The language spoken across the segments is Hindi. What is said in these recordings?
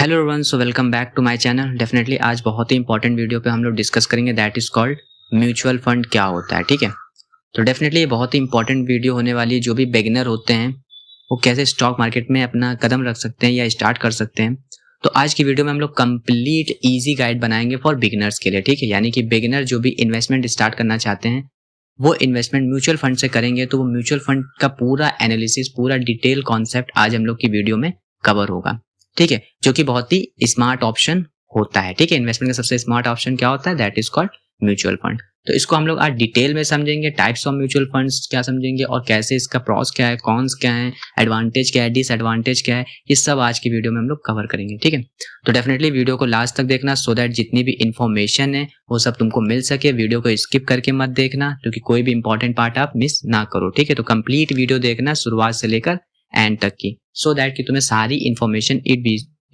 Hello everyone, so welcome back to my channel. Definitely आज बहुत ही इंपॉर्टेंट वीडियो पे हम लोग डिस्कस करेंगे, that is called mutual fund क्या होता है। ठीक है, तो डेफिनेटली ये बहुत ही इंपॉर्टेंट वीडियो होने वाली है। जो भी बिगिनर होते हैं वो कैसे स्टॉक मार्केट में अपना कदम रख सकते हैं या स्टार्ट कर सकते हैं। तो आज की वीडियो में हम लोग कंप्लीट ईजी गाइड बनाएंगे फॉर बिगिनर्स के लिए। ठीक है, यानी कि बिगिनर जो भी इन्वेस्टमेंट स्टार्ट करना चाहते हैं वो इन्वेस्टमेंट म्यूचुअल फंड से करेंगे, तो वो म्यूचुअल फंड का पूरा एनालिसिस, पूरा डिटेल कॉन्सेप्ट आज हम लोग की वीडियो में कवर होगा। ठीक है, जो कि बहुत ही स्मार्ट ऑप्शन होता है। ठीक है, इन्वेस्टमेंट का सबसे स्मार्ट ऑप्शन क्या होता है, that is called mutual fund. तो इसको हम लोग आज डिटेल में समझेंगे, टाइप्स ऑफ म्यूचुअल फंड्स क्या समझेंगे और कैसे इसका प्रॉस क्या है, कॉन्स क्या है, एडवांटेज क्या है, डिसएडवांटेज क्या है, ये सब आज की वीडियो में हम लोग कवर करेंगे। ठीक है, तो डेफिनेटली वीडियो को लास्ट तक देखना सो दैट जितनी भी इन्फॉर्मेशन है वो सब तुमको मिल सके। वीडियो को स्किप करके मत देखना क्योंकि कोई भी इंपॉर्टेंट पार्ट आप मिस ना करो। ठीक है, तो कंप्लीट वीडियो देखना शुरुआत से लेकर एंड तक की, सो दैट कि तुम्हें सारी इन्फॉर्मेशन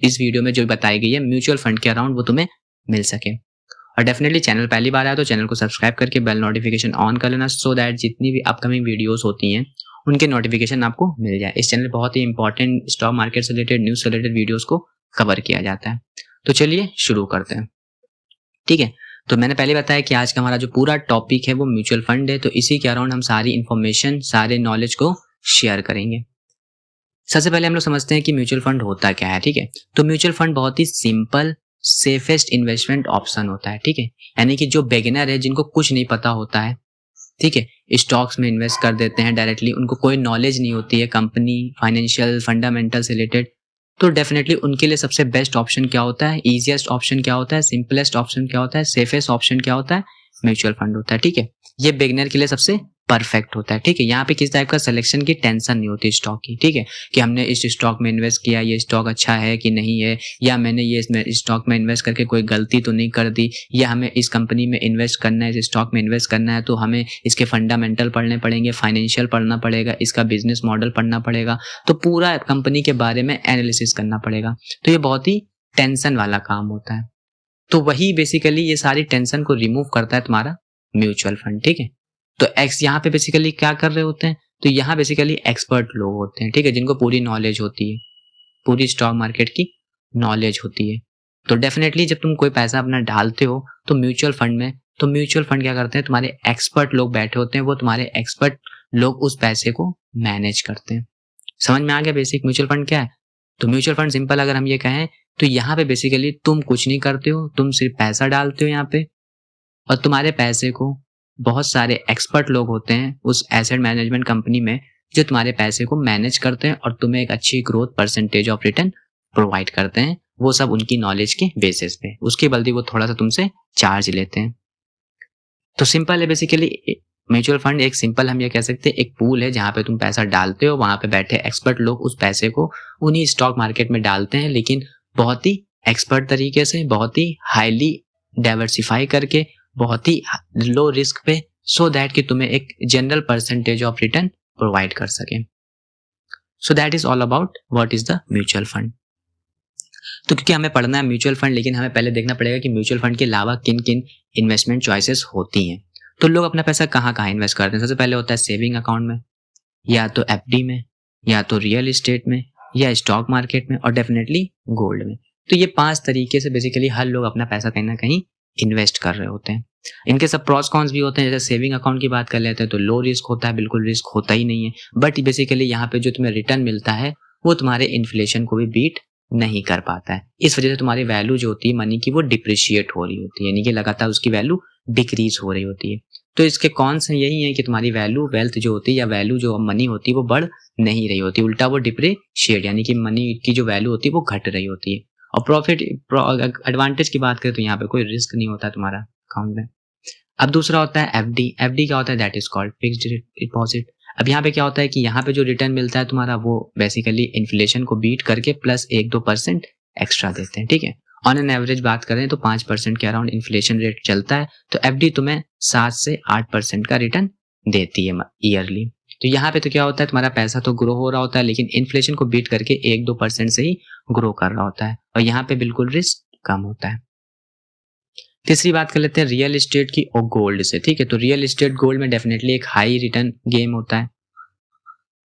इस वीडियो में जो बताई गई है म्यूचुअल फंड के अराउंड वो तुम्हें मिल सके। और डेफिनेटली चैनल पहली बार आया तो चैनल को सब्सक्राइब करके बेल नोटिफिकेशन ऑन कर लेना सो दैट जितनी भी अपकमिंग वीडियोस होती हैं उनके नोटिफिकेशन आपको मिल जाए। इस चैनल बहुत ही इंपॉर्टेंट स्टॉक मार्केट से रिलेटेड, न्यूज से रिलेटेड वीडियोस को कवर किया जाता है। तो चलिए शुरू करते हैं। ठीक है, तो मैंने पहले बताया कि आज का हमारा जो पूरा टॉपिक है वो म्यूचुअल फंड है, तो इसी के अराउंड हम सारी इन्फॉर्मेशन, सारे नॉलेज को शेयर करेंगे। सबसे पहले हम लोग समझते हैं कि म्यूचुअल फंड होता क्या है। ठीक है, तो म्यूचुअल फंड बहुत ही सिंपल सेफेस्ट इन्वेस्टमेंट ऑप्शन होता है। ठीक है, यानी कि जो बिगिनर है, जिनको कुछ नहीं पता होता है, ठीक है, स्टॉक्स में इन्वेस्ट कर देते हैं डायरेक्टली, उनको कोई नॉलेज नहीं होती है कंपनी फाइनेंशियल फंडामेंटल से रिलेटेड, तो डेफिनेटली उनके लिए सबसे बेस्ट ऑप्शन क्या होता है, इजीएस्ट ऑप्शन क्या होता है, सिंपलेस्ट ऑप्शन क्या होता है, सेफेस्ट ऑप्शन क्या होता है, म्यूचुअल फंड होता है। ठीक है, ये बिगिनर के लिए सबसे परफेक्ट होता है। ठीक है, यहाँ पे किस टाइप का सिलेक्शन की टेंशन नहीं होती स्टॉक की। ठीक है, कि हमने इस स्टॉक में इन्वेस्ट किया, ये स्टॉक अच्छा है कि नहीं है, या मैंने ये इसमें स्टॉक में इन्वेस्ट करके कोई गलती तो नहीं कर दी, या हमें इस कंपनी में इन्वेस्ट करना है, इस स्टॉक में इन्वेस्ट करना है तो हमें इसके फंडामेंटल पढ़ने पड़ेंगे, फाइनेंशियल पढ़ना पड़ेगा, इसका बिजनेस मॉडल पढ़ना पड़ेगा, तो पूरा कंपनी के बारे में एनालिसिस करना पड़ेगा। तो ये बहुत ही टेंशन वाला काम होता है। तो वही बेसिकली ये सारी टेंशन को रिमूव करता है तुम्हारा म्यूचुअल फंड। ठीक है, तो एक्स यहाँ पे बेसिकली क्या कर रहे होते हैं, तो यहाँ बेसिकली एक्सपर्ट लोग होते हैं। ठीक है, जिनको पूरी नॉलेज होती है, पूरी स्टॉक मार्केट की नॉलेज होती है। तो डेफिनेटली जब तुम कोई पैसा अपना डालते हो तो म्यूचुअल फंड में, तो म्यूचुअल फंड क्या करते हैं, तुम्हारे एक्सपर्ट लोग बैठे होते हैं, वो तुम्हारे एक्सपर्ट लोग उस पैसे को मैनेज करते हैं। समझ में आ गया बेसिक म्यूचुअल फंड क्या है। तो म्यूचुअल फंड सिंपल अगर हम ये कहें तो यहाँ पे बेसिकली तुम कुछ नहीं करते हो, तुम सिर्फ पैसा डालते हो यहाँ पे, और तुम्हारे पैसे को बहुत सारे एक्सपर्ट लोग होते हैं उस एसेट मैनेजमेंट कंपनी में जो तुम्हारे पैसे को मैनेज करते हैं और तुम्हें एक अच्छी growth percentage of return provide करते हैं। वो सब उनकी नॉलेज के बेसिस पे, उसके बदले वो थोड़ा सा तुमसे चार्ज लेते हैं। तो सिंपल है बेसिकली, म्यूचुअल फंड एक सिंपल हम ये कह सकते हैं एक पूल है जहाँ पे तुम पैसा डालते हो, वहां पे बैठे एक्सपर्ट लोग उस पैसे को उन्हीं स्टॉक मार्केट में डालते हैं, लेकिन बहुत ही एक्सपर्ट तरीके से, बहुत ही हाईली डाइवर्सिफाई करके, बहुत ही लो रिस्क पे, सो दैट कि तुम्हें एक general percentage of return provide कर सके। So that is all about what is the mutual fund. तो क्योंकि हमें पढ़ना है म्यूचुअल फंड, लेकिन हमें पहले देखना पड़ेगा कि म्यूचुअल फंड के अलावा किन किन इन्वेस्टमेंट चॉइसेस होती हैं। तो लोग अपना पैसा कहाँ कहाँ इन्वेस्ट करते हैं, सबसे पहले होता है सेविंग अकाउंट में, या तो एफडी में, या तो रियल एस्टेट में, या स्टॉक मार्केट में, और डेफिनेटली गोल्ड में। तो ये 5 तरीके से बेसिकली हर लोग अपना पैसा कहीं ना कहीं इन्वेस्ट कर रहे होते हैं। इनके सब प्रॉस कॉन्स भी होते हैं। जैसे सेविंग अकाउंट की बात कर लेते हैं तो लो रिस्क होता है, बिल्कुल रिस्क होता ही नहीं है, बट बेसिकली यहाँ पे जो तुम्हें रिटर्न मिलता है वो तुम्हारे इन्फ्लेशन को भी बीट नहीं कर पाता है। इस वजह से तुम्हारी वैल्यू जो होती है मनी की वो डिप्रिशिएट हो रही होती है, यानी कि लगातार उसकी वैल्यू डिक्रीज हो रही होती है। तो इसके कॉन्स यही है कि तुम्हारी वैल्यू, वेल्थ जो होती है या वैल्यू जो मनी होती है वो बढ़ नहीं रही होती, उल्टा वो डिप्रिशिएट, यानी कि मनी की जो वैल्यू होती है वो घट रही होती है। और प्रॉफिट एडवांटेज की बात करें तो यहाँ पे कोई रिस्क नहीं होता तुम्हारा अकाउंट में। अब दूसरा होता है एफडी। एफडी क्या होता है, that is called fixed deposit. अब यहाँ पे क्या होता है कि यहाँ पे जो रिटर्न मिलता है तुम्हारा वो बेसिकली इन्फ्लेशन को बीट करके प्लस 1-2% एक्स्ट्रा देते हैं। ठीक है, ऑन एन एवरेज बात करें तो 5% के अराउंड इन्फ्लेशन रेट चलता है, तो एफडी तुम्हें 7 से 8% का रिटर्न देती है ईयरली। तो यहाँ पे तो क्या होता है, तुम्हारा पैसा तो ग्रो हो रहा होता है लेकिन इन्फ्लेशन को बीट करके 1-2% से ही ग्रो कर रहा होता है, और यहाँ पे बिल्कुल रिस्क कम होता है। तीसरी बात कर लेते हैं रियल एस्टेट की और गोल्ड से। ठीक है, तो रियल एस्टेट गोल्ड में डेफिनेटली एक हाई रिटर्न गेम होता है।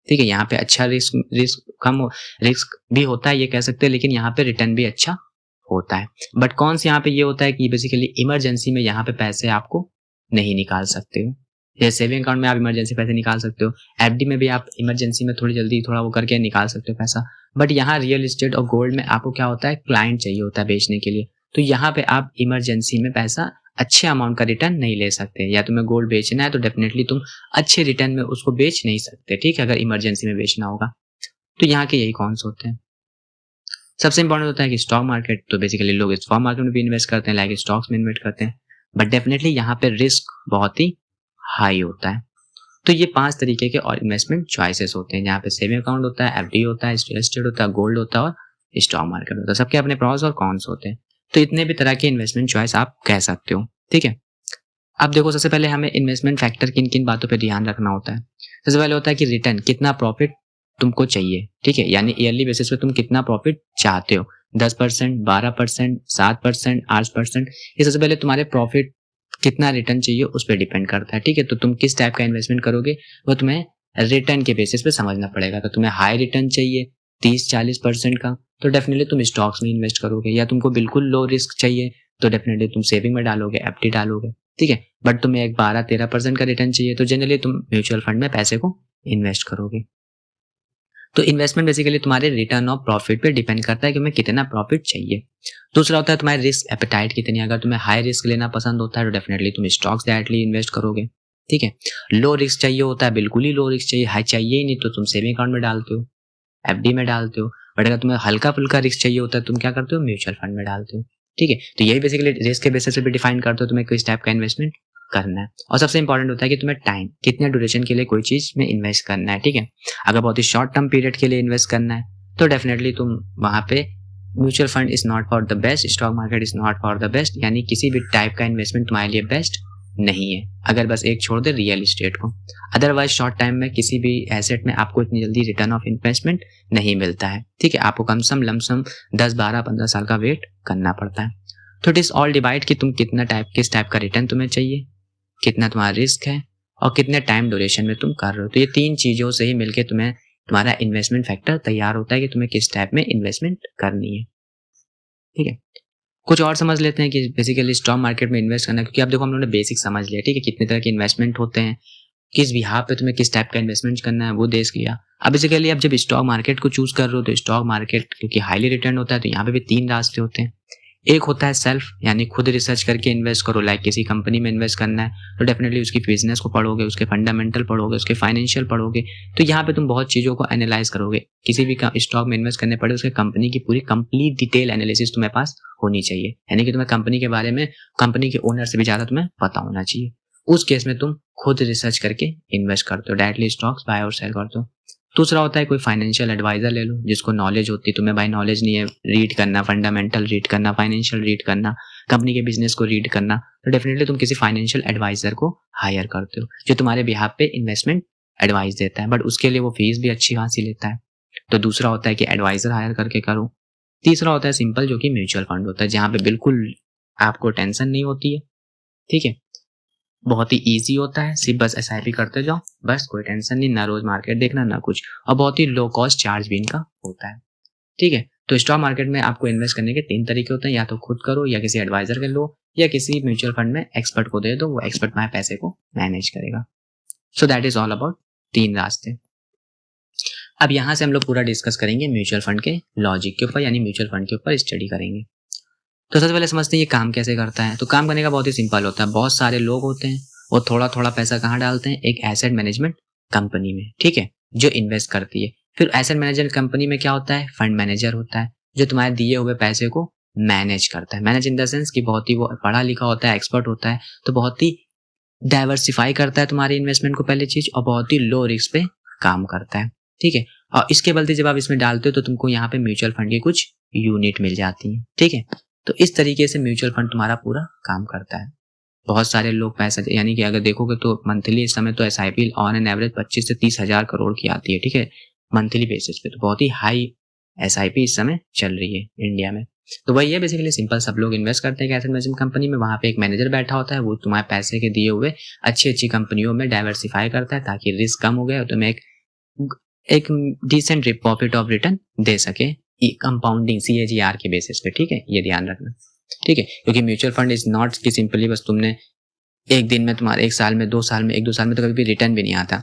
ठीक है, यहाँ पे अच्छा रिस्क भी होता है ये कह सकते हैं, लेकिन यहाँ पे रिटर्न भी अच्छा होता है। बट कॉन्स यहाँ पे ये होता है कि बेसिकली इमरजेंसी में यहाँ पे पैसे आपको नहीं निकाल सकते हो। जैसे सेविंग अकाउंट में आप इमरजेंसी पैसे निकाल सकते हो, एफडी में भी आप इमरजेंसी में थोड़ी जल्दी थोड़ा वो करके निकाल सकते हो पैसा। बट यहाँ रियल एस्टेट और गोल्ड में आपको क्या होता है, क्लाइंट चाहिए होता है बेचने के लिए, तो यहाँ पे आप इमरजेंसी में पैसा अच्छे अमाउंट का रिटर्न नहीं ले सकते। या तुम्हें गोल्ड बेचना है तो डेफिनेटली तुम अच्छे रिटर्न में उसको बेच नहीं सकते, ठीक है, अगर इमरजेंसी में बेचना होगा। तो यहाँ के यही कॉन्स होते हैं। सबसे इंपॉर्टेंट होता है कि स्टॉक मार्केट, तो बेसिकली लोग स्टॉक मार्केट में भी इन्वेस्ट करते हैं, लाइक स्टॉक्स में इन्वेस्ट करते हैं, बट डेफिनेटली यहाँ पे रिस्क बहुत ही हाई होता है। तो ये 5 तरीके के और इन्वेस्टमेंट चॉइसेस होते हैं, जहाँ पे सेविंग अकाउंट होता है, एफडी होता है, रियल एस्टेट होता है, गोल्ड होता है और स्टॉक मार्केट होता है। सबके अपने प्रॉस और कॉन्स होते हैं। तो इतने भी तरह के इन्वेस्टमेंट चॉइस आप कह सकते हो, ठीक है। अब देखो, सबसे पहले हमें इन्वेस्टमेंट फैक्टर किन किन बातों पे ध्यान रखना होता है। सबसे पहले होता है कि रिटर्न, कितना प्रॉफिट तुमको चाहिए, ठीक है, यानी ईयरली बेसिस पे तुम कितना प्रॉफिट चाहते हो, 10%, 12%, 7%, 8%। ये सबसे पहले तुम्हारे प्रॉफिट कितना रिटर्न चाहिए उस पर डिपेंड करता है, ठीक है। तो तुम किस टाइप का इन्वेस्टमेंट करोगे वो तुम्हें रिटर्न के बेसिस पे समझना पड़ेगा। तो तुम्हें हाई रिटर्न चाहिए 30-40% का, तो डेफिनेटली तुम स्टॉक्स में इन्वेस्ट करोगे। या तुमको बिल्कुल लो रिस्क चाहिए तो डेफिनेटली तुम सेविंग में डालोगे, एफडी डालोगे, ठीक है। बट तुम्हें एक 12-13% का रिटर्न चाहिए तो जनरली तुम म्यूचुअल फंड में पैसे को इन्वेस्ट करोगे। तो इन्वेस्टमेंट बेसिकली तुम्हारे रिटर्न ऑफ प्रॉफिट पे डिपेंड करता है कि तुम्हें कितना प्रॉफिट चाहिए। दूसरा होता है तुम्हारी रिस्क एपेटाइट कितनी है। अगर तुम्हें हाई रिस्क लेना पसंद होता है तो डेफिनेटली तुम स्टॉक्स डायरेक्टली इन्वेस्ट करोगे, ठीक है। लो रिस्क चाहिए होता है, बिल्कुल ही लो रिस्क चाहिए, हाई चाहिए ही नहीं, तो तुम सेविंग अकाउंट में डालते हो, एफडी में डालते हो। बट अगर तुम्हें हल्का फुल्का रिस्क चाहिए होता है तुम क्या करते हो, म्यूचुअल फंड में डालते हो, ठीक है। तो यही बेसिकली रिस्क के बेसिस पे भी डिफाइन करते हो तुम्हें किस टाइप का इन्वेस्टमेंट करना है। और सबसे इंपॉर्टेंट होता है कि तुम्हें टाइम, कितने ड्यूरेशन के लिए कोई चीज में इन्वेस्ट करना है, ठीक है। अगर बहुत ही शॉर्ट टर्म पीरियड के लिए इन्वेस्ट करना है तो डेफिनेटली तुम वहां पे mutual fund is not for the best, stock market is not for the best, यानी किसी भी टाइप का इन्वेस्टमेंट तुम्हारे लिए बेस्ट नहीं है, अगर बस एक छोड़ दे रियल एस्टेट को। अदरवाइज शॉर्ट टाइम में किसी भी एसेट में आपको इतनी जल्दी रिटर्न ऑफ इन्वेस्टमेंट नहीं मिलता है, ठीक है। आपको कम सम लमसम 10-12-15 साल का वेट करना पड़ता है। तो इट इज ऑल डिवाइड कि तुम किस टाइप का रिटर्न तुम्हें चाहिए, कितना तुम्हारा रिस्क है और कितने टाइम ड्यूरेशन में तुम कर रहे हो। तो ये 3 चीजों से ही मिलके तुम्हें तुम्हारा इन्वेस्टमेंट फैक्टर तैयार होता है कि तुम्हें किस टाइप में इन्वेस्टमेंट करनी है, ठीक है। कुछ और समझ लेते हैं कि बेसिकली स्टॉक मार्केट में इन्वेस्ट करना, क्योंकि अब देखो हम लोगों ने बेसिक समझ लिया, ठीक है, कितने तरह के इन्वेस्टमेंट होते हैं, किस बिहाफ पे तुम्हें किस टाइप का इन्वेस्टमेंट करना है वो देख लिया। अब बेसिकली अब जब स्टॉक मार्केट को चूज कर रहे हो तो स्टॉक मार्केट क्योंकि हाईली रिटर्न होता है तो यहाँ पे भी 3 रास्ते होते हैं। एक होता है सेल्फ, यानी खुद रिसर्च करके इन्वेस्ट करो, लाइक किसी कंपनी में इन्वेस्ट करना है तो डेफिनेटली उसकी बिजनेस को पढ़ोगे, उसके फंडामेंटल पढ़ोगे, उसके फाइनेंशियल पढ़ोगे, तो यहाँ पे तुम बहुत चीज़ों को एनालाइज करोगे। किसी भी स्टॉक में इन्वेस्ट करने पड़े उसके कंपनी की पूरी कंप्लीट डिटेल एनालिसिस तुम्हारे पास होनी चाहिए, यानी कि तुम्हें कंपनी के बारे में, कंपनी के ओनर से भी ज़्यादा तुम्हें पता होना चाहिए। उस केस में तुम खुद रिसर्च करके इन्वेस्ट करते हो, डायरेक्टली स्टॉक्स बाय और सेल करते हो। दूसरा होता है कोई फाइनेंशियल एडवाइजर ले लो जिसको नॉलेज होती है, तुम्हें भाई नॉलेज नहीं है, रीड करना, फंडामेंटल रीड करना, फाइनेंशियल रीड करना, कंपनी के बिजनेस को रीड करना, तो डेफिनेटली तुम किसी फाइनेंशियल एडवाइजर को हायर करते हो जो तुम्हारे बिहाफ पे इन्वेस्टमेंट एडवाइस देता है, बट उसके लिए वो फीस भी अच्छी खासी लेता है। तो दूसरा होता है कि एडवाइजर हायर करके करो। तीसरा होता है सिंपल, जो कि म्यूचुअल फंड होता है, जहाँ पे बिल्कुल आपको टेंशन नहीं होती है, ठीक है, बहुत ही ईजी होता है, सिर्फ बस एसआईपी करते जाओ, बस कोई टेंशन नहीं, ना रोज मार्केट देखना ना कुछ, और बहुत ही लो कॉस्ट चार्ज भी इनका होता है, ठीक है। तो स्टॉक मार्केट में आपको इन्वेस्ट करने के 3 तरीके होते हैं, या तो खुद करो, या किसी एडवाइजर के लो, या किसी म्यूचुअल फंड में एक्सपर्ट को दे दो, वो एक्सपर्ट तुम्हारे पैसे को मैनेज करेगा। So that is all about 3 रास्ते। अब यहाँ से हम लोग पूरा डिस्कस करेंगे म्यूचुअल फंड के लॉजिक के ऊपर, यानी म्यूचुअल फंड के ऊपर स्टडी करेंगे। तो सबसे पहले समझते हैं ये काम कैसे करता है। तो काम करने का बहुत ही सिंपल होता है, बहुत सारे लोग होते हैं, वो थोड़ा थोड़ा पैसा कहाँ डालते हैं, एक एसेट मैनेजमेंट कंपनी में, ठीक है, जो इन्वेस्ट करती है। फिर एसेट मैनेजमेंट कंपनी में क्या होता है, फंड मैनेजर होता है जो तुम्हारे दिए हुए पैसे को मैनेज करता है। मैनेज इन द सेंस कि बहुत ही वो पढ़ा लिखा होता है, एक्सपर्ट होता है, तो बहुत ही डाइवर्सिफाई करता है तुम्हारी इन्वेस्टमेंट को पहले चीज, और बहुत ही लो रिस्क पे काम करता है, ठीक है। और इसके बदले जब आप इसमें डालते हो तो तुमको यहाँ पे म्यूचुअल फंड की कुछ यूनिट मिल जाती है, ठीक है। तो इस तरीके से म्यूचुअल फंड तुम्हारा पूरा काम करता है। बहुत सारे लोग पैसा, यानी कि अगर देखोगे तो मंथली इस समय तो एसआईपी ऑन एन एवरेज 25 से 30 हजार करोड़ की आती है, ठीक है, मंथली बेसिस पे। तो बहुत ही हाई एसआईपी इस समय चल रही है इंडिया में। तो वही है बेसिकली सिंपल, सब लोग इन्वेस्ट करते हैं एसेट मैनेजमेंट कंपनी में, वहां पे एक मैनेजर बैठा होता है, वो तुम्हारे पैसे के दिए हुए अच्छी अच्छी कंपनियों में डाइवर्सिफाई करता है ताकि रिस्क कम हो गया और तुम्हें एक एक डिसेंट प्रॉफिट ऑफ रिटर्न दे सके कंपाउंडिंग CAGR के बेसिस पे, ठीक है, ये ध्यान रखना, ठीक है, क्योंकि म्यूचुअल फंड इज नॉट कि सिंपली बस तुमने एक दिन में, तुम्हारे एक साल में, 2 साल में, 1-2 साल में तो कभी भी रिटर्न भी नहीं आता।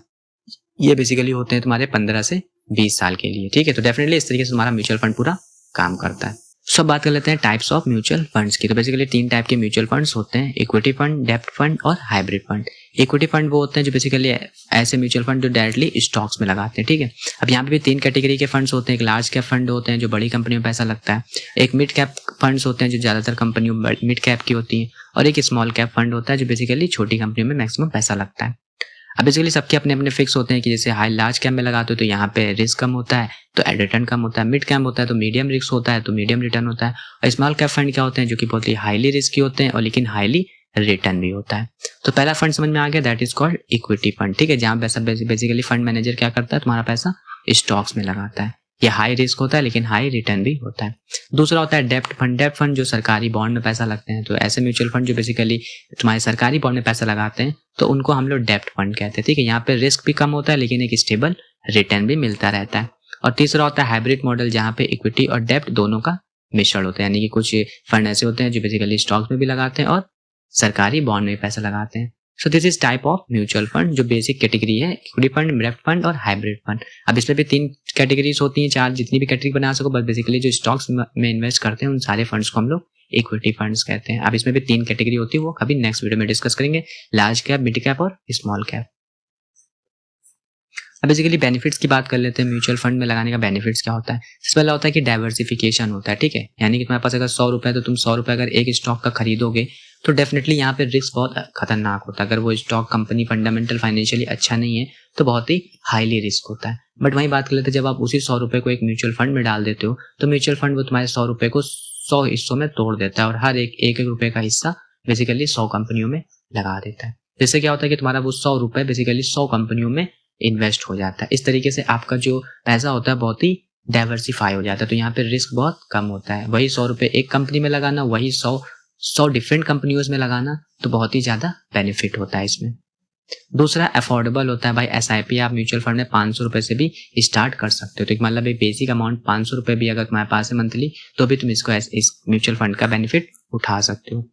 ये बेसिकली होते हैं तुम्हारे 15 से 20 साल के लिए, ठीक है। तो डेफिनेटली इस तरीके से तुम्हारा म्यूचुअल फंड पूरा काम करता है। सब बात कर लेते हैं टाइप्स ऑफ म्यूचुअल फंड्स की। तो बेसिकली 3 टाइप के म्यूचुअल फंड्स होते हैं, इक्विटी फंड, डेब्ट फंड और हाइब्रिड फंड। इक्विटी फंड वो होते हैं जो बेसिकली ऐसे म्यूचुअल फंड जो डायरेक्टली स्टॉक्स में लगाते हैं, ठीक है। अब यहाँ पे भी 3 कैटेगरी के फंड्स होते हैं। एक लार्ज कैप फंड होते हैं जो बड़ी कंपनियों में पैसा लगता है, एक मिड कैप फंड्स होते हैं जो ज़्यादातर कंपनियों में मिड कैप की होती है, और एक स्मॉल कैप फंड होता है जो बेसिकली छोटी कंपनियों में मैक्सिमम पैसा लगता है। अब बेसिकली सबके अपने अपने फिक्स होते हैं कि जैसे हाई लार्ज कैप में लगाते हो तो यहाँ पे रिस्क कम होता है तो रिटर्न कम होता है, मिड कैप होता है तो मीडियम रिस्क होता है तो मीडियम रिटर्न होता है, और स्मॉल कैप फंड क्या होते हैं जो कि बहुत ही हाईली रिस्की होते हैं और लेकिन हाईली रिटर्न भी होता है। तो पहला फंड समझ में आ गया, that is called equity fund, ठीक है, जहाँ पैसा बेसिकली फंड मैनेजर क्या करता है, तुम्हारा पैसा स्टॉक्स में लगाता है। ये हाई रिस्क होता है लेकिन हाई रिटर्न भी होता है। दूसरा होता है डेब्ट फंड। डेब्ट फंड जो सरकारी बॉन्ड में पैसा लगते हैं, तो ऐसे म्यूचुअल फंड जो बेसिकली तुम्हारे सरकारी बॉन्ड में पैसा लगाते हैं तो उनको हम लोग डेब्ट फंड कहते हैं, ठीक है। यहाँ पे रिस्क भी कम होता है लेकिन एक स्टेबल रिटर्न भी मिलता रहता है। और तीसरा होता है हाइब्रिड मॉडल, जहाँ पे इक्विटी और डेब्ट दोनों का मिश्रण होता है, यानी कि कुछ फंड ऐसे होते हैं जो बेसिकली स्टॉक्स में भी लगाते हैं और सरकारी बॉन्ड में पैसा लगाते हैं। So this is type of mutual fund, जो बेसिक कैटेगरी है, इक्विटी फंड, डेब्ट फंड और हाइब्रिड फंड। अब इसमें भी 3 कैटेगरीज होती हैं, 4 जितनी भी कैटेगरी बना सको, बट बेसिकली जो स्टॉक्स में इन्वेस्ट करते हैं उन सारे फंड्स को हम लोग इक्विटी फंड्स कहते हैं। अब इसमें भी 3 कैटेगरी होती है, वो कभी नेक्स्ट वीडियो में डिस्कस करेंगे, लार्ज कैप, मिड कैप और स्मॉल कैप। अब बेसिकली बेनिफिट्स की बात कर लेते हैं। म्यूचुअल फंड में लगाने का बेनिफिट्स क्या होता है। सबसे पहला होता है कि डाइवर्सिफिकेशन होता है, ठीक है, यानी कि तुम्हारे पास अगर 100 रुपए है तो तुम 100 रुपए अगर एक स्टॉक का खरीदोगे तो डेफिनेटली यहाँ पे रिस्क बहुत खतरनाक होता है। अगर वो स्टॉक कंपनी फंडामेंटल फाइनेंशियली अच्छा नहीं है तो बहुत ही हाईली रिस्क होता है। बट वहीं बात कर लेते हैं, जब आप उसी 100 रुपए को एक म्यूचुअल फंड में डाल देते हो तो म्यूचुअल फंड वो तुम्हारे 100 रुपए को 100 हिस्सों में तोड़ देता है और हर एक रुपए का हिस्सा बेसिकली 100 कंपनियों में लगा देता है। जिससे क्या होता है कि तुम्हारा वो 100 रुपए बेसिकली 100 कंपनियों में इन्वेस्ट हो जाता है। इस तरीके से आपका जो पैसा होता है बहुत ही डाइवर्सिफाई हो जाता है, तो यहाँ पे रिस्क बहुत कम होता है। वही 100 रुपए एक कंपनी में लगाना, वही 100 डिफरेंट कंपनियों में लगाना, तो बहुत ही ज्यादा बेनिफिट होता है इसमें। दूसरा अफोर्डेबल होता है भाई। SIP आप म्यूचुअल फंड में 500 रुपए से भी स्टार्ट कर सकते हो, तो मतलब एक बेसिक अमाउंट 500 रुपए भी अगर तुम्हारे पास है मंथली तो भी तुम इसको इस म्यूचुअल फंड का बेनिफिट उठा सकते हो।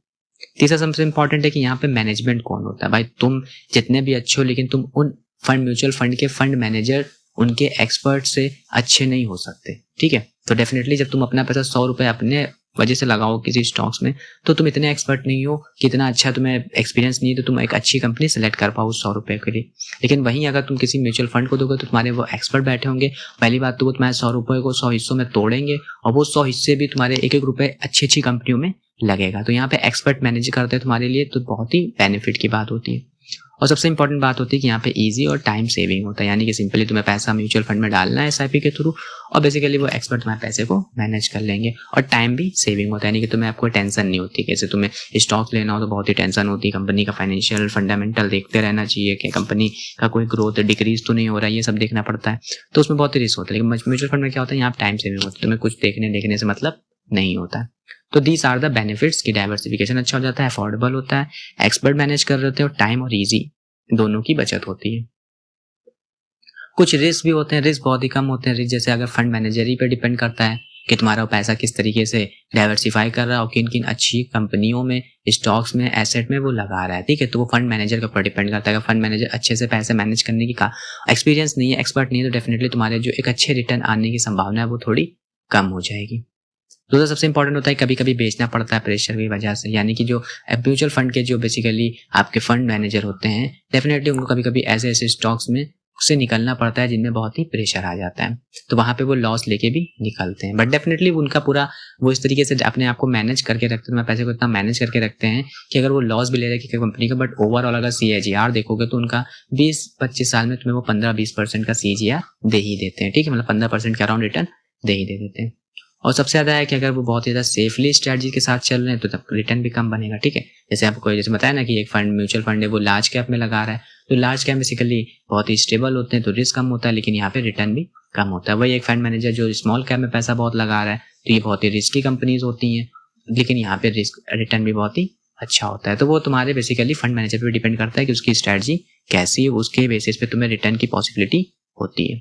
तीसरा सबसे इंपॉर्टेंट है कि यहाँ पे मैनेजमेंट कौन होता है। भाई तुम जितने भी अच्छे हो लेकिन तुम उन फंड म्यूचुअल फंड के फंड मैनेजर उनके एक्सपर्ट से अच्छे नहीं हो सकते, ठीक है। तो डेफिनेटली जब तुम अपना पैसा 100 रुपए अपने वजह से लगाओ किसी स्टॉक्स में तो तुम इतने एक्सपर्ट नहीं हो, कितना अच्छा तुम्हें एक्सपीरियंस नहीं है तो तुम एक अच्छी कंपनी सेलेक्ट कर पाओ 100 रुपए के लिए। लेकिन वहीं अगर तुम किसी म्यूचुअल फंड को दोगे तो तुम्हारे वो एक्सपर्ट बैठे होंगे। पहली बात तो वो तुम्हारे 100 रुपए को 100 हिस्सों में तोड़ेंगे और वो 100 हिस्से भी तुम्हारे एक रुपए अच्छी कंपनियों में लगेगा। तो यहाँ पे एक्सपर्ट मैनेज करते हैं तुम्हारे लिए, तो बहुत ही बेनिफिट की बात होती है। और सबसे इंपॉर्टेंट बात होती है कि यहाँ पे इजी और टाइम सेविंग होता है, यानी कि सिंपली तुम्हें पैसा म्यूचुअल फंड में डालना है SIP के थ्रू और बेसिकली वो एक्सपर्ट तुम्हारे पैसे को मैनेज कर लेंगे। और टाइम भी सेविंग होता है, यानी कि तुम्हें आपको टेंशन नहीं होती। जैसे तुम्हें स्टॉक लेना हो तो बहुत ही टेंशन होती है, कंपनी का फाइनेंशियल फंडामेंटल देखते रहना चाहिए कि कंपनी का कोई ग्रोथ डिक्रीज तो नहीं हो रहा है, ये सब देखना पड़ता है, तो उसमें बहुत ही रिस्क होता है। लेकिन म्यूचुअल फंड में क्या होता है, यहाँ टाइम सेविंग होती है, तुम्हें कुछ देखने से मतलब नहीं होता है। तो दीज आर द बेनिफिट्स की डाइवर्सिफिकेशन अच्छा हो जाता है, अफोर्डेबल होता है, एक्सपर्ट मैनेज कर रहे होते हैं और टाइम और ईजी दोनों की बचत होती है। कुछ रिस्क भी होते हैं, रिस्क बहुत ही कम होते हैं। रिस्क जैसे अगर फंड मैनेजर ही पे डिपेंड करता है कि तुम्हारा पैसा किस तरीके से डाइवर्सिफाई कर रहा है और किन किन अच्छी कंपनियों में, स्टॉक्स में, एसेट में वो लगा रहा है, ठीक है। तो वो फंड मैनेजर के ऊपर डिपेंड करता है। अगर फंड मैनेजर अच्छे से पैसे मैनेज करने की एक्सपीरियंस नहीं है, एक्सपर्ट नहीं है, तो डेफिनेटली तुम्हारे जो एक अच्छे रिटर्न आने की संभावना है वो थोड़ी कम हो जाएगी। दूसरा सबसे इंपॉर्टेंट होता है कभी कभी बेचना पड़ता है प्रेशर की वजह से, यानी कि जो म्यूचुअल फंड के जो बेसिकली आपके फंड मैनेजर होते हैं डेफिनेटली उनको कभी कभी ऐसे स्टॉक्स में से निकलना पड़ता है जिनमें बहुत ही प्रेशर आ जाता है, तो वहां पे वो लॉस लेके भी निकलते हैं। बट डेफिनेटली उनका पूरा वो इस तरीके से अपने आप को मैनेज करके रखते हैं, पैसे को इतना मैनेज करके रखते हैं कि अगर वो लॉस भी ले रहे हैं कंपनी का, बट ओवरऑल अगर CAGR देखोगे तो उनका 20-25 साल में तुम्हें वो 15-20% का CAGR दे ही देते हैं, ठीक है, मतलब 15% के अराउंड रिटर्न दे ही दे देते हैं। और सबसे ज्यादा है कि अगर वो बहुत ही ज्यादा सेफली स्ट्रेटजी के साथ चल रहे हैं तो तब रिटर्न भी कम बनेगा, ठीक है। जैसे आपको जैसे बताया ना कि एक फंड म्यूचुअल फंड है वो लार्ज कैप में लगा रहा है, तो लार्ज कैप बेसिकली बहुत ही स्टेबल होते हैं तो रिस्क कम होता है, लेकिन यहाँ पे रिटर्न भी कम होता है। वही एक फंड मैनेजर जो स्मॉल कैप में पैसा बहुत लगा रहा है तो ये बहुत ही रिस्की कंपनीज होती हैं, लेकिन यहाँ पे रिटर्न भी बहुत ही अच्छा होता है। तो वो तुम्हारे बेसिकली फंड मैनेजर पे डिपेंड करता है कि उसकी स्ट्रेटजी कैसी है, उसके बेसिस पे तुम्हें रिटर्न की पॉसिबिलिटी होती है।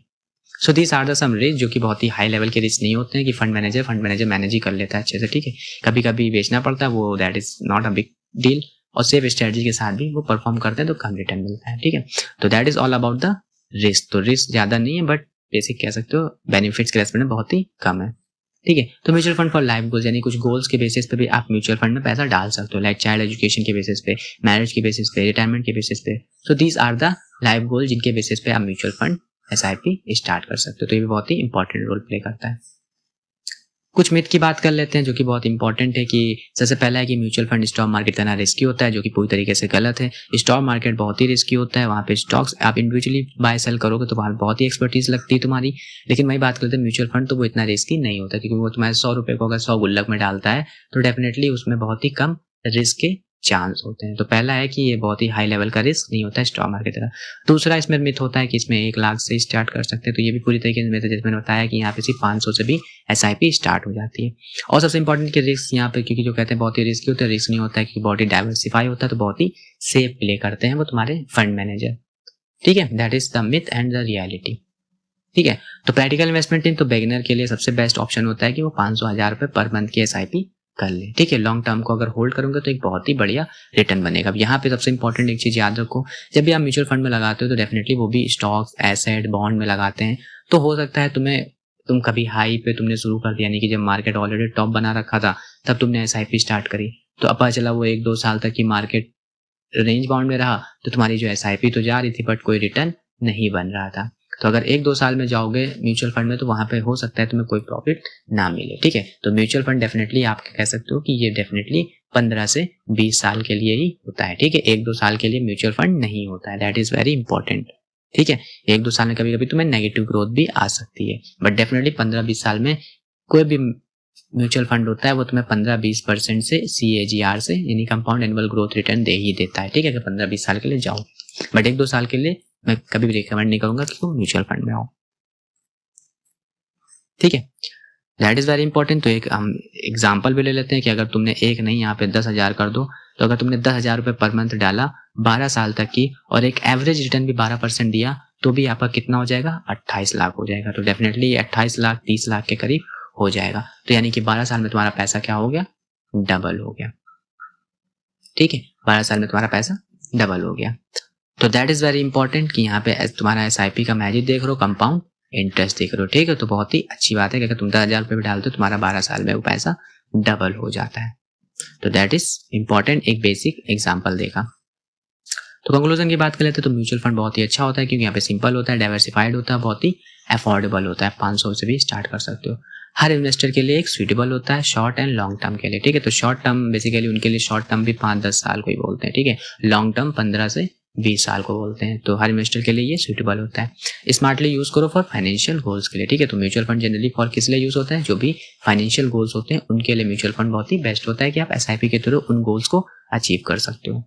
So these are the some risk जो कि बहुत ही हाई लेवल के रिस्क नहीं होते हैं कि फंड मैनेजर मैनेज ही कर लेता है अच्छे से, ठीक है। कभी कभी बेचना पड़ता है, वो that is not a big deal, और सेफ स्ट्रेटजी के साथ भी वो परफॉर्म करते हैं तो कम रिटर्न मिलता है, ठीक है। तो that is all about the risk. तो रिस्क ज़्यादा नहीं है बट बेसिक कह सकते हो बेनिफिट्स के रेस्पेक्ट में बहुत ही कम है, ठीक है। तो mutual fund for life goals यानी कुछ गोल्स के बेसिस पे भी आप म्यूचुअल फंड में पैसा डाल सकते हो, लाइक चाइल्ड एजुकेशन के बेसिस पे, मैरिज के बेसिस पे, रिटायरमेंट के बेसिस पे। So these are the life goal जिनके बेसिस पे आप म्यूचुअल फंड SIP स्टार्ट कर सकते हो। तो ये भी बहुत ही इंपॉर्टेंट रोल प्ले करता है। कुछ मिथ की बात कर लेते हैं जो कि बहुत इंपॉर्टेंट है कि सबसे पहला है कि म्यूचुअल फंड स्टॉक मार्केट करना रिस्की होता है, जो कि पूरी तरीके से गलत है। स्टॉक मार्केट बहुत ही रिस्की होता है, वहाँ पे स्टॉक्स आप इंडिविजुअली बाय सेल करोगे तो वहाँ पे बहुत ही एक्सपर्टीज लगती है तुम्हारी। लेकिन वही बात करते हैं म्यूचुअल फंड, तो वो इतना रिस्की नहीं होता क्योंकि वो तुम्हारे 100 रुपये को अगर 100 गुल्लक में डालता है तो डेफिनेटली उसमें बहुत ही कम रिस्क के चांस होते हैं। तो पहला है कि ये बहुत ही हाई लेवल का रिस्क नहीं होता है स्टॉक मार्केट की तरह। दूसरा इसमें मिथ होता है कि इसमें 1 लाख से स्टार्ट कर सकते हैं, तो ये भी पूरी तरीके से मिथ है। जैसे मैंने बताया कि यहाँ पे सिर्फ 500 से भी SIP स्टार्ट हो जाती है। और सबसे इंपॉर्टेंट कि रिस्क यहाँ पे, क्योंकि जो कहते हैं बहुत ही रिस्की होता है, रिस्क नहीं होता है कि बहुत ही डाइवर्सिफाई होता है, तो बहुत ही सेफ प्ले करते हैं वो तुम्हारे फंड मैनेजर, ठीक है। That is the myth and the reality, ठीक है। तो प्रैक्टिकल इन्वेस्टमेंट इन तो बिगिनर के लिए सबसे बेस्ट ऑप्शन होता है कि वो 500,000 रुपये पर मंथ की SIP कर ले, ठीक है। लॉन्ग टर्म को अगर होल्ड करोगे तो एक बहुत ही बढ़िया रिटर्न बनेगा। अब यहाँ पे सबसे इंपॉर्टेंट एक चीज़ याद रखो, जब भी आप म्यूचुअल फंड में लगाते हो तो डेफिनेटली वो भी स्टॉक्स, एसेट, बॉन्ड में लगाते हैं। तो हो सकता है तुम कभी हाई पे तुमने शुरू कर दिया, यानी कि जब मार्केट ऑलरेडी टॉप बना रखा था तब तुमने SIP स्टार्ट करी, तो अब पता चला वो 1-2 साल तक की मार्केट रेंज बाउंड में रहा तो तुम्हारी जो SIP तो जा रही थी बट कोई रिटर्न नहीं बन रहा था। तो अगर 1-2 साल में जाओगे म्यूचुअल फंड में तो वहाँ पे हो सकता है तुम्हें कोई प्रॉफिट ना मिले, ठीक है। तो म्यूचुअल फंड डेफिनेटली आप कह सकते हो कि ये डेफिनेटली 15 से 20 साल के लिए ही होता है, ठीक है। 1-2 साल के लिए म्यूचुअल फंड नहीं होता है, दैट इज वेरी इंपॉर्टेंट, ठीक है। 1-2 साल में कभी कभी तुम्हें नेगेटिव ग्रोथ भी आ सकती है, बट डेफिनेटली 15-20 साल में कोई भी म्यूचुअल फंड होता है वो तुम्हें 15-20% से CAGR से यानी कंपाउंड एनुअल ग्रोथ रिटर्न दे ही देता है, ठीक है। अगर 15-20 साल के लिए जाओ, बट 1-2 साल के लिए मैं कभी भी रिकमेंड नहीं करूंगा कि तुम म्यूचुअल फंड में आओ, ठीक है। That is very important. तो एक हम एग्जाम्पल भी ले लेते हैं कि अगर तुमने एक नहीं यहाँ पे 10,000 कर दो, तो अगर तुमने 10,000 रुपये पर मंथ डाला 12 साल तक की और एक एवरेज रिटर्न भी 12% दिया तो भी आपका कितना हो जाएगा, 28 लाख हो जाएगा। तो डेफिनेटली 28 लाख 30 लाख के करीब हो जाएगा। तो यानी कि 12 साल में तुम्हारा पैसा क्या हो गया, डबल हो गया, ठीक है। 12 साल में तुम्हारा पैसा डबल हो गया। तो दैट इज वेरी इंपॉर्टेंट कि यहाँ पे तुम्हारा SIP का मैजिक देख रहे हो, कंपाउंड इंटरेस्ट देख रहे हो, ठीक है। तो बहुत ही अच्छी बात है कि अगर तुम 10,000 रुपये भी डालते हो तुम्हारा 12 साल में वो पैसा डबल हो जाता है। तो दैट इज इंपॉर्टेंट, एक बेसिक एग्जाम्पल देखा। तो कंक्लूजन की बात कर लेते हैं तो म्यूचुअल फंड बहुत ही अच्छा होता है क्योंकि यहाँ पे सिंपल होता है, डाइवर्सिफाइड होता है, बहुत ही अफोर्डेबल होता है, 500 से भी स्टार्ट कर सकते हो। हर इन्वेस्टर के लिए एक सूटेबल होता है शॉर्ट एंड लॉन्ग टर्म के लिए, ठीक है। तो शॉर्ट टर्म बेसिकली उनके लिए शॉर्ट टर्म भी 5-10 साल को ही बोलते हैं, ठीक है। लॉन्ग टर्म 15 से 20 साल को बोलते हैं। तो हर इन्वेस्टर के लिए ये सूटेबल होता है। स्मार्टली यूज करो फॉर फाइनेंशियल गोल्स के लिए, ठीक है। तो म्यूचुअल फंड जनरली फॉर किस लिए यूज होता है, जो भी फाइनेंशियल गोल्स होते हैं उनके लिए म्यूचुअल फंड बहुत ही बेस्ट होता है कि आप SIP के थ्रू उन गोल्स को अचीव कर सकते हो,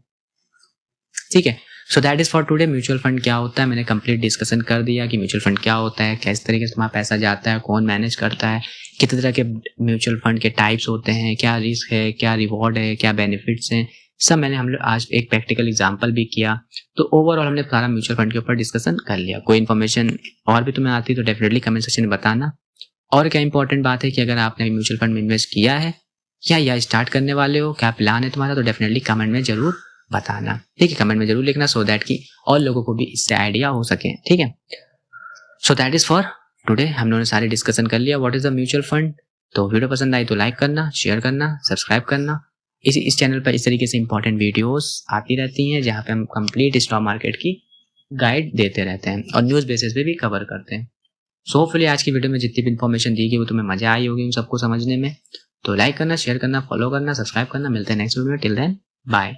ठीक है। So that is for today. Mutual fund क्या होता है मैंने कंप्लीट डिस्कशन कर दिया कि म्यूचुअल फंड क्या होता है, किस तरीके से तुम्हारा पैसा जाता है, कौन मैनेज करता है, कितने तरह के म्यूचुअल फंड के टाइप्स होते हैं, क्या रिस्क है, क्या रिवॉर्ड है, क्या बेनिफिट्स हैं, सब मैंने हम लोग आज एक प्रैक्टिकल एग्जांपल भी किया। तो ओवरऑल हमने सारा म्यूचुअल फंड के ऊपर डिस्कशन कर लिया। कोई इन्फॉर्मेशन और भी तुम्हें आती है तो डेफिनेटली कमेंट सेक्शन में बताना। और क्या इंपॉर्टेंट बात है कि अगर आपने म्यूचुअल फंड में इन्वेस्ट किया है या स्टार्ट करने वाले हो, क्या प्लान है तुम्हारा, तो डेफिनेटली कमेंट में जरूर बताना, ठीक है। कमेंट में जरूर लिखना सो दैट कि और लोगों को भी इससे आइडिया हो सके, ठीक है। So that is for today. हम लोगों ने सारी डिस्कशन कर लिया what is the mutual fund. तो वीडियो पसंद आई तो लाइक करना, शेयर करना, सब्सक्राइब करना। इस चैनल पर इस तरीके से इंपॉर्टेंट वीडियोस आती रहती हैं जहाँ पे हम कंप्लीट स्टॉक मार्केट की गाइड देते रहते हैं और न्यूज़ बेसिस पे भी कवर करते हैं। सो होपफुली आज की वीडियो में जितनी भी इन्फॉर्मेशन दी गई वो तुम्हें मजा आई होगी उन सबको समझने में। तो लाइक करना, शेयर करना, फॉलो करना, सब्सक्राइब करना। मिलते हैं नेक्स्ट वीडियो में। Till then bye.